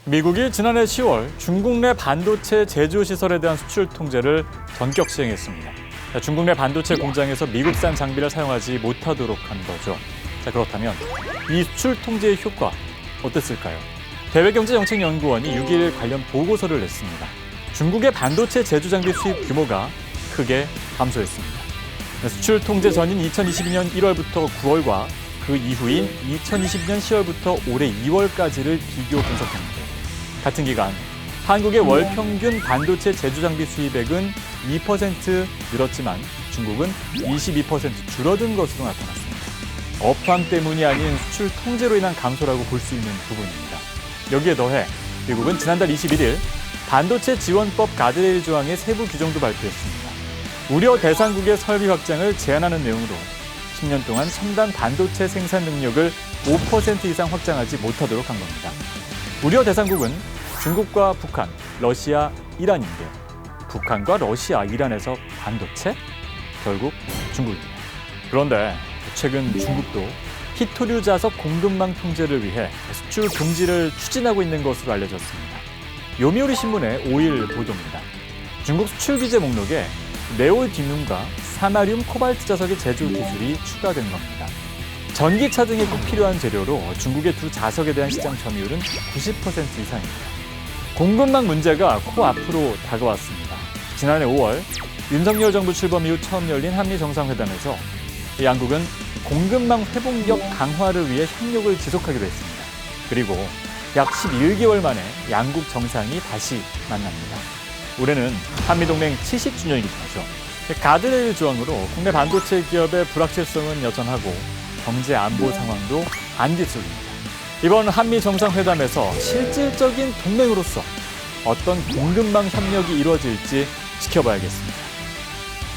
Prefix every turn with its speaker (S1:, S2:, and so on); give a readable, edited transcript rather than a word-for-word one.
S1: 미국이 지난해 10월 중국 내 반도체 제조 시설에 대한 수출 통제를 전격 시행했습니다. 중국 내 반도체 공장에서 미국산 장비를 사용하지 못하도록 한 거죠. 자, 그렇다면 이 수출 통제의 효과 어땠을까요? 대외경제정책연구원이 6일 관련 보고서를 냈습니다. 중국의 반도체 제조 장비 수입 규모가 크게 감소했습니다. 수출 통제 전인 2022년 1월부터 9월과 그 이후인 2022년 10월부터 올해 2월까지를 비교 분석했는데 같은 기간 한국의 월 평균 반도체 제조 장비 수입액은 2% 늘었지만 중국은 22% 줄어든 것으로 나타났습니다. 업황 때문이 아닌 수출 통제로 인한 감소라고 볼 수 있는 부분입니다. 여기에 더해 미국은 지난달 21일 반도체 지원법 가드레일 조항의 세부 규정도 발표했습니다. 우려 대상국의 설비 확장을 제한하는 내용으로 10년 동안 첨단 반도체 생산 능력을 5% 이상 확장하지 못하도록 한 겁니다. 우려 대상국은 중국과 북한, 러시아, 이란인데 북한과 러시아, 이란에서 반도체? 결국 중국이네요. 그런데 최근 중국도 히토류 자석 공급망 통제를 위해 수출 금지를 추진하고 있는 것으로 알려졌습니다. 요미우리 신문의 5일 보도입니다. 중국 수출 규제 목록에 네올디뮴과 사마륨 코발트 자석의 제조 기술이 추가된 겁니다. 전기차 등에 꼭 필요한 재료로 중국의 두 자석에 대한 시장 점유율은 90% 이상입니다. 공급망 문제가 코앞으로 다가왔습니다. 지난해 5월 윤석열 정부 출범 이후 처음 열린 한미 정상회담에서 양국은 공급망 회복력 강화를 위해 협력을 지속하기로 했습니다. 그리고 약 11개월 만에 양국 정상이 다시 만납니다. 올해는 한미동맹 70주년이기도 하죠. 가드레일 조항으로 국내 반도체 기업의 불확실성은 여전하고 경제 안보 상황도 안개속입니다. 이번 한미 정상회담에서 실질적인 동맹으로서 어떤 공급망 협력이 이루어질지 지켜봐야겠습니다.